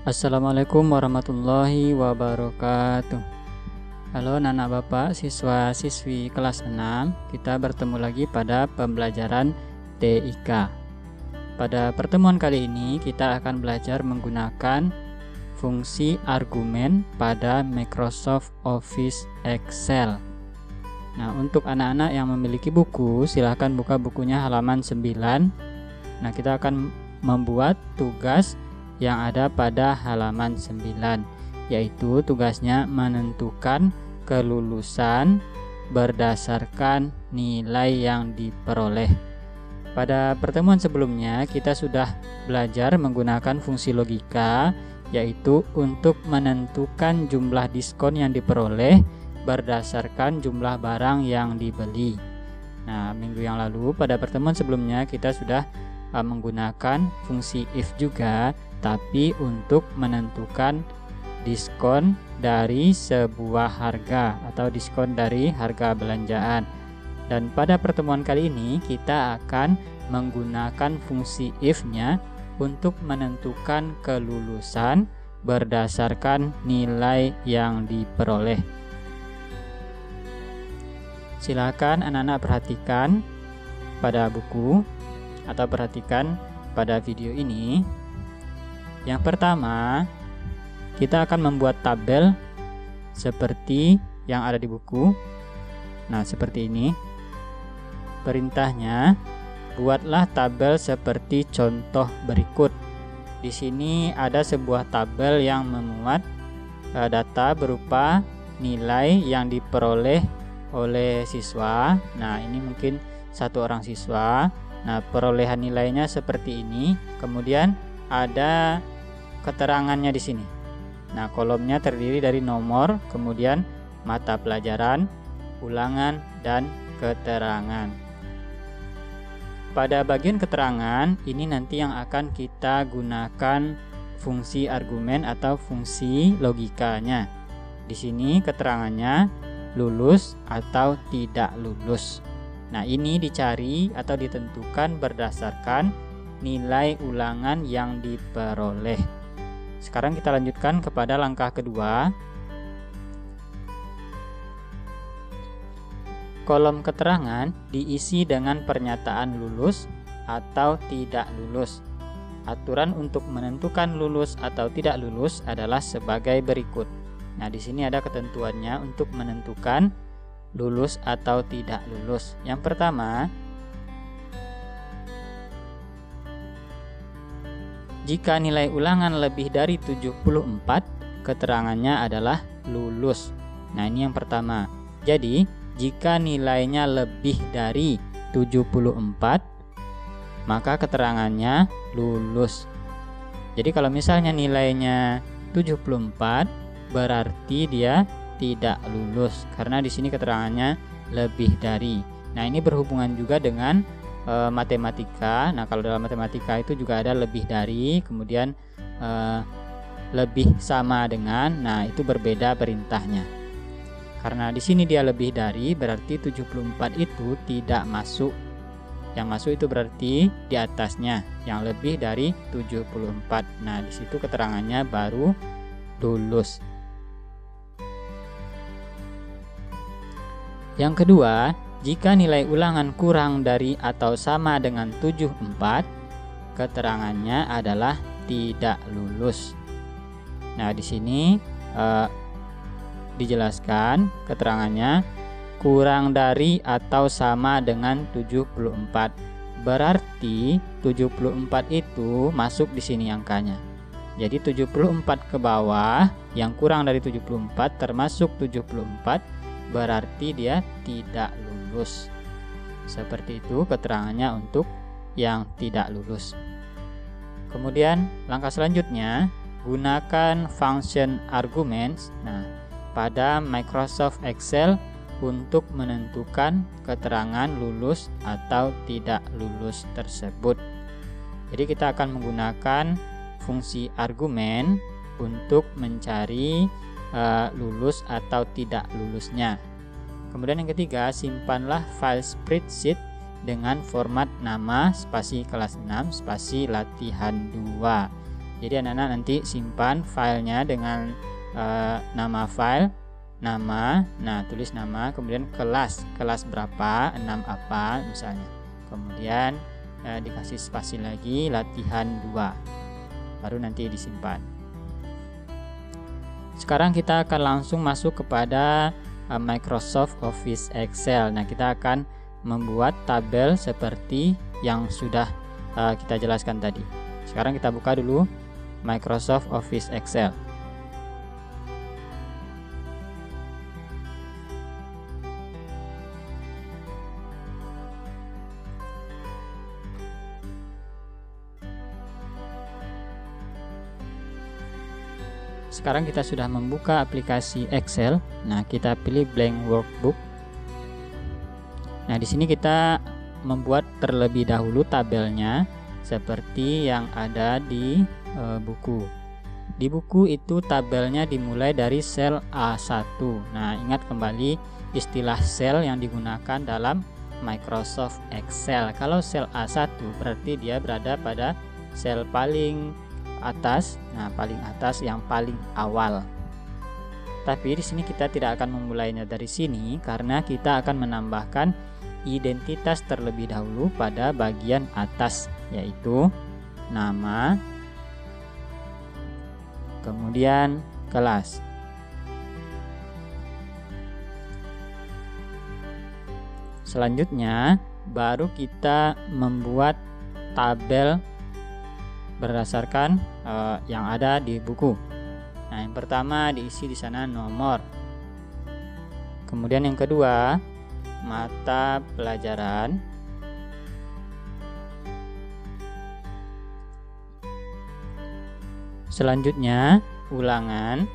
Assalamualaikum warahmatullahi wabarakatuh. Halo anak bapak siswa-siswi kelas 6. Kita bertemu lagi pada pembelajaran TIK. Pada pertemuan kali ini kita akan belajar menggunakan fungsi argumen pada Microsoft Office Excel. Nah, untuk anak-anak yang memiliki buku, silahkan buka bukunya halaman 9. Nah, kita akan membuat tugas yang ada pada halaman 9, yaitu tugasnya menentukan kelulusan berdasarkan nilai yang diperoleh. Pada pertemuan sebelumnya kita sudah belajar menggunakan fungsi logika, yaitu untuk menentukan jumlah diskon yang diperoleh berdasarkan jumlah barang yang dibeli. Nah, minggu yang lalu pada pertemuan sebelumnya kita sudah menggunakan fungsi if juga, tapi untuk menentukan diskon dari sebuah harga atau diskon dari harga belanjaan. Dan pada pertemuan kali ini kita akan menggunakan fungsi if-nya untuk menentukan kelulusan berdasarkan nilai yang diperoleh. Silakan anak-anak perhatikan pada buku atau perhatikan pada video ini. Yang pertama, kita akan membuat tabel seperti yang ada di buku. Nah, seperti ini. Perintahnya, buatlah tabel seperti contoh berikut. Di sini ada sebuah tabel yang memuat data berupa nilai yang diperoleh oleh siswa. Nah, ini mungkin satu orang siswa. Nah, perolehan nilainya seperti ini. Kemudian ada keterangannya di sini. Nah, kolomnya terdiri dari nomor, kemudian mata pelajaran, ulangan, dan keterangan. Pada bagian keterangan, ini nanti yang akan kita gunakan fungsi argumen atau fungsi logikanya. Di sini keterangannya lulus atau tidak lulus. Nah, ini dicari atau ditentukan berdasarkan nilai ulangan yang diperoleh. Sekarang kita lanjutkan kepada langkah kedua. Kolom keterangan diisi dengan pernyataan lulus atau tidak lulus. Aturan untuk menentukan lulus atau tidak lulus adalah sebagai berikut. Nah, di sini ada ketentuannya untuk menentukan lulus atau tidak lulus. Yang pertama, jika nilai ulangan lebih dari 74, keterangannya adalah lulus. Nah, ini yang pertama. Jadi, jika nilainya lebih dari 74, maka keterangannya lulus. Jadi, kalau misalnya nilainya 74, berarti dia tidak lulus karena di sini keterangannya lebih dari. Nah, ini berhubungan juga dengan matematika. Nah, kalau dalam matematika itu juga ada lebih dari, kemudian lebih sama dengan. Nah, itu berbeda perintahnya. Karena di sini dia lebih dari, berarti 74 itu tidak masuk. Yang masuk itu berarti di atasnya, yang lebih dari 74. Nah, di situ keterangannya baru lulus. Yang kedua, jika nilai ulangan kurang dari atau sama dengan 74, keterangannya adalah tidak lulus. Nah, di sini dijelaskan keterangannya kurang dari atau sama dengan 74. Berarti 74 itu masuk di sini angkanya. Jadi 74 ke bawah, yang kurang dari 74 termasuk 74, berarti dia tidak lulus. Seperti itu keterangannya untuk yang tidak lulus. Kemudian langkah selanjutnya, gunakan function arguments. Nah, pada Microsoft Excel untuk menentukan keterangan lulus atau tidak lulus tersebut. Jadi kita akan menggunakan fungsi argumen untuk mencari lulus atau tidak lulusnya. Kemudian yang ketiga, simpanlah file spreadsheet dengan format nama spasi kelas 6 spasi latihan 2. Jadi anak-anak nanti simpan filenya dengan nama file, nama, nah tulis nama, kemudian kelas berapa, 6 apa misalnya, kemudian dikasih spasi lagi latihan 2, baru nanti disimpan. Sekarang kita akan langsung masuk kepada Microsoft Office Excel. Nah, kita akan membuat tabel seperti yang sudah kita jelaskan tadi. Sekarang kita buka dulu Microsoft Office Excel. Sekarang kita sudah membuka aplikasi Excel. Nah, kita pilih blank workbook. Nah, di sini kita membuat terlebih dahulu tabelnya seperti yang ada di buku. Di buku itu tabelnya dimulai dari sel A1. Nah, ingat kembali istilah sel yang digunakan dalam Microsoft Excel. Kalau sel A1 berarti dia berada pada sel paling atas, nah paling atas yang paling awal. Tapi di sini kita tidak akan memulainya dari sini karena kita akan menambahkan identitas terlebih dahulu pada bagian atas, yaitu nama, kemudian kelas. Selanjutnya baru kita membuat tabel berdasarkan yang ada di buku. Nah, yang pertama diisi di sana nomor. Kemudian yang kedua, mata pelajaran. Selanjutnya, ulangan.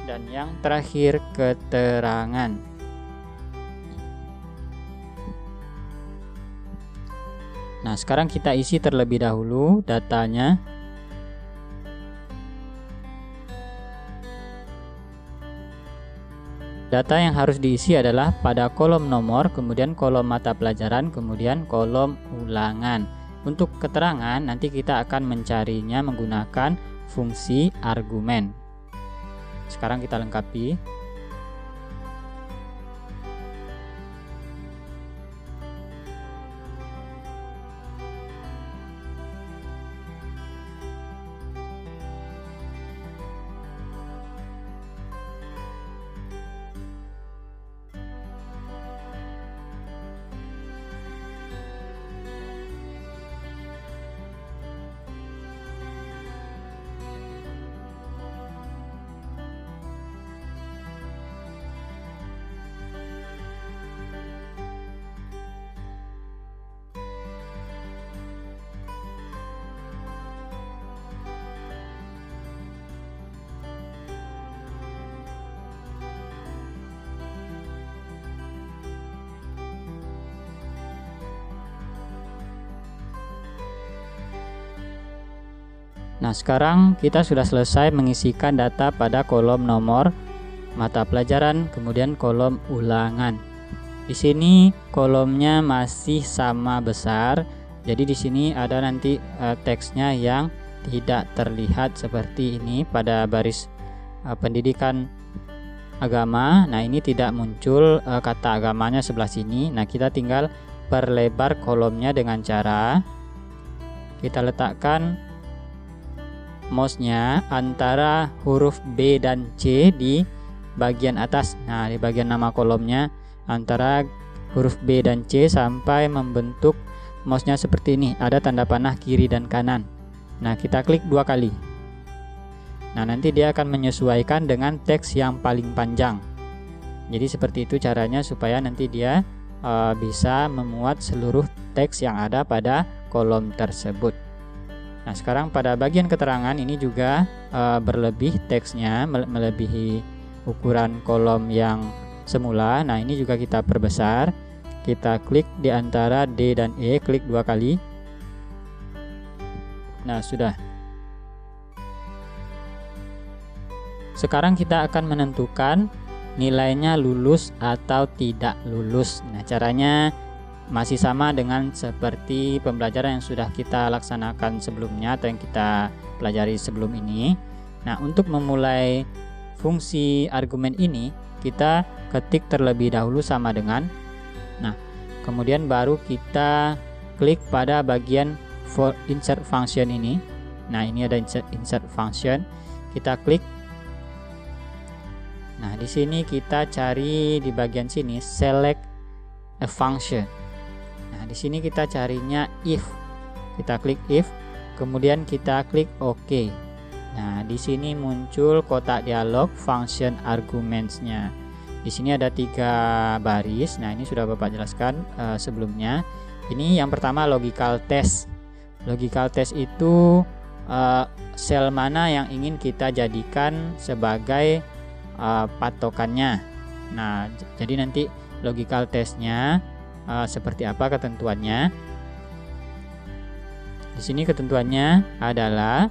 Dan yang terakhir, keterangan. Nah, sekarang kita isi terlebih dahulu datanya. Data yang harus diisi adalah pada kolom nomor, kemudian kolom mata pelajaran, kemudian kolom ulangan. Untuk keterangan nanti kita akan mencarinya menggunakan fungsi argumen. Sekarang kita lengkapi. Nah, sekarang kita sudah selesai mengisikan data pada kolom nomor mata pelajaran, kemudian kolom ulangan. Di sini kolomnya masih sama besar. Jadi di sini ada nanti teksnya yang tidak terlihat seperti ini pada baris pendidikan agama. Nah, ini tidak muncul kata agamanya sebelah sini. Nah, kita tinggal perlebar kolomnya dengan cara kita letakkan mouse-nya antara huruf B dan C di bagian atas. Nah, di bagian nama kolomnya antara huruf B dan C sampai membentuk mouse-nya seperti ini. Ada tanda panah kiri dan kanan. Nah, kita klik 2 kali. Nah, nanti dia akan menyesuaikan dengan teks yang paling panjang. Jadi seperti itu caranya supaya nanti dia bisa memuat seluruh teks yang ada pada kolom tersebut. Nah, sekarang pada bagian keterangan ini juga berlebih teksnya, melebihi ukuran kolom yang semula. Nah, ini juga kita perbesar. Kita klik di antara D dan E, klik 2 kali. Nah, sudah. Sekarang kita akan menentukan nilainya lulus atau tidak lulus. Nah, caranya masih sama dengan seperti pembelajaran yang sudah kita laksanakan sebelumnya atau yang kita pelajari sebelum ini. Nah, untuk memulai fungsi argumen ini, kita ketik terlebih dahulu sama dengan. Nah, kemudian baru kita klik pada bagian for insert function ini. Nah, ini ada insert function. Kita klik. Nah, di sini kita cari di bagian sini select a function. Nah, di sini kita carinya if. Kita klik if, kemudian kita klik OK. Nah, di sini muncul kotak dialog function arguments-nya. Di sini ada 3 baris. Nah, ini sudah Bapak jelaskan sebelumnya. Ini yang pertama logical test. Logical test itu sel mana yang ingin kita jadikan sebagai patokannya. Nah, jadi nanti logical testnya seperti apa ketentuannya. Di sini ketentuannya adalah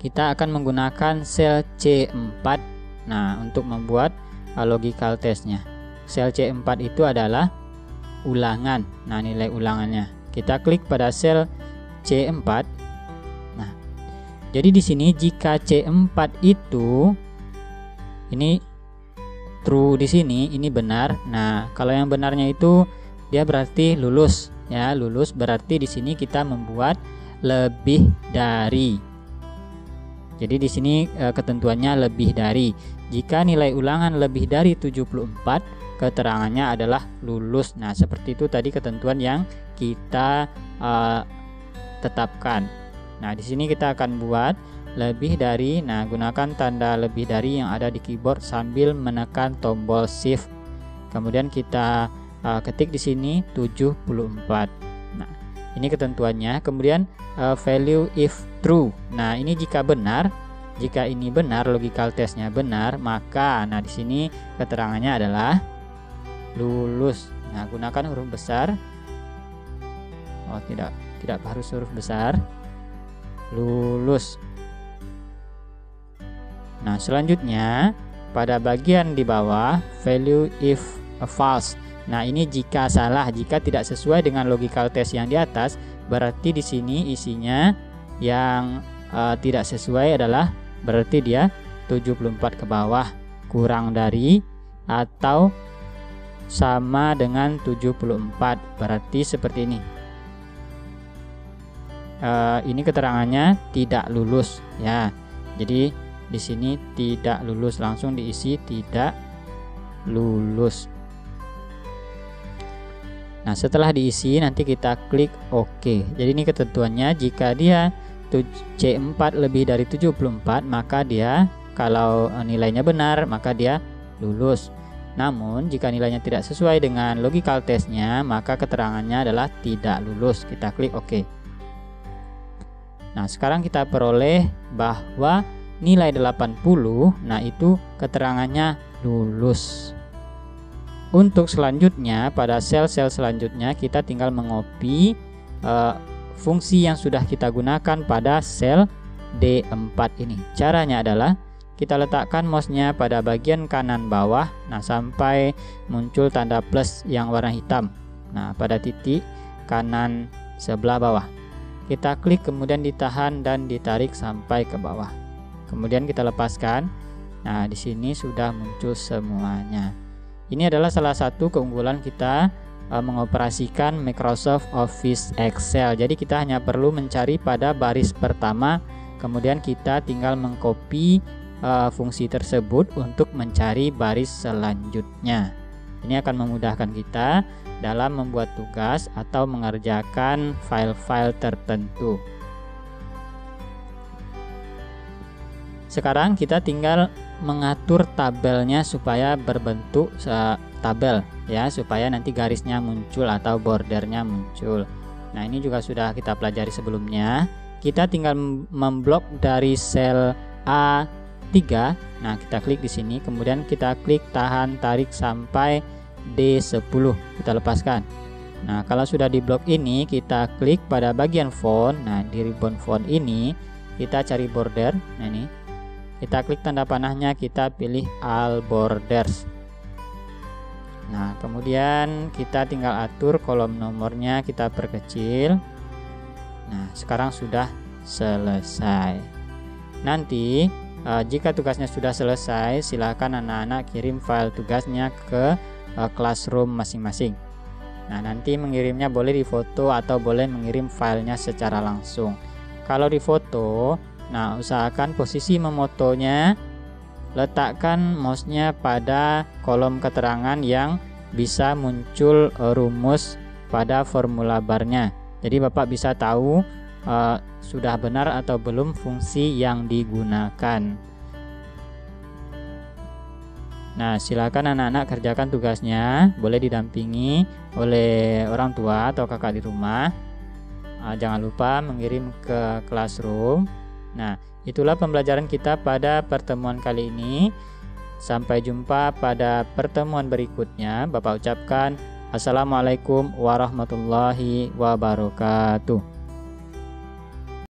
kita akan menggunakan sel C4. Nah, untuk membuat logical testnya, sel C4 itu adalah ulangan. Nah, nilai ulangannya. Kita klik pada sel C4. Nah, jadi di sini jika C4 itu ini true di sini, ini benar. Nah, kalau yang benarnya itu dia berarti lulus, ya, lulus berarti di sini kita membuat lebih dari. Jadi di sini ketentuannya lebih dari. Jika nilai ulangan lebih dari 74, keterangannya adalah lulus. Nah, seperti itu tadi ketentuan yang kita tetapkan. Nah, di sini kita akan buat lebih dari. Nah, gunakan tanda lebih dari yang ada di keyboard sambil menekan tombol shift. Kemudian kita ketik di sini 74. Nah, ini ketentuannya. Kemudian value if true. Nah, ini jika benar. Jika ini benar, logical testnya benar, maka nah di sini keterangannya adalah lulus. Nah, gunakan huruf besar. Oh, tidak harus huruf besar. Lulus. Nah, selanjutnya pada bagian di bawah value if false. Nah, ini jika salah, jika tidak sesuai dengan logical test yang di atas, berarti di sini isinya yang tidak sesuai adalah berarti dia 74 ke bawah, kurang dari atau sama dengan 74. Berarti seperti ini. Ini keterangannya tidak lulus, ya. Jadi di sini tidak lulus, langsung diisi tidak lulus. Nah, setelah diisi nanti kita klik OK. Jadi ini ketentuannya, jika dia C4 lebih dari 74, maka dia, kalau nilainya benar, maka dia lulus. Namun jika nilainya tidak sesuai dengan logical testnya, maka keterangannya adalah tidak lulus. Kita klik OK. Nah, sekarang kita peroleh bahwa nilai 80, nah itu keterangannya lulus. Untuk selanjutnya, pada sel-sel selanjutnya kita tinggal mengopi fungsi yang sudah kita gunakan pada sel D4 ini. Caranya adalah kita letakkan mouse-nya pada bagian kanan bawah, nah sampai muncul tanda plus yang warna hitam. Nah, pada titik kanan sebelah bawah. Kita klik, kemudian ditahan dan ditarik sampai ke bawah. Kemudian kita lepaskan. Nah, di sini sudah muncul semuanya. Ini adalah salah satu keunggulan kita mengoperasikan Microsoft Office Excel. Jadi kita hanya perlu mencari pada baris pertama, kemudian kita tinggal mengcopy fungsi tersebut untuk mencari baris selanjutnya. Ini akan memudahkan kita dalam membuat tugas atau mengerjakan file-file tertentu. Sekarang kita tinggal mengatur tabelnya supaya berbentuk tabel, ya, supaya nanti garisnya muncul atau bordernya muncul. Nah, ini juga sudah kita pelajari sebelumnya. Kita tinggal memblok dari sel A3. Nah, kita klik di sini, kemudian kita klik tahan tarik sampai D10. Kita lepaskan. Nah, kalau sudah di blok ini, kita klik pada bagian font. Nah, di ribbon font ini kita cari border. Nah, ini kita klik tanda panahnya, kita pilih all borders. Nah, kemudian kita tinggal atur kolom nomornya, kita perkecil. Nah, sekarang sudah selesai. Nanti jika tugasnya sudah selesai, silakan anak-anak kirim file tugasnya ke classroom masing-masing. Nah, nanti mengirimnya boleh di foto atau boleh mengirim filenya secara langsung. Kalau di foto, nah usahakan posisi memotonya, letakkan mouse-nya pada kolom keterangan yang bisa muncul rumus pada formula barnya. Jadi Bapak bisa tahu sudah benar atau belum fungsi yang digunakan. Nah, silakan anak-anak kerjakan tugasnya, boleh didampingi oleh orang tua atau kakak di rumah. Jangan lupa mengirim ke classroom. Nah, itulah pembelajaran kita pada pertemuan kali ini. Sampai jumpa pada pertemuan berikutnya. Bapak ucapkan Assalamualaikum warahmatullahi wabarakatuh.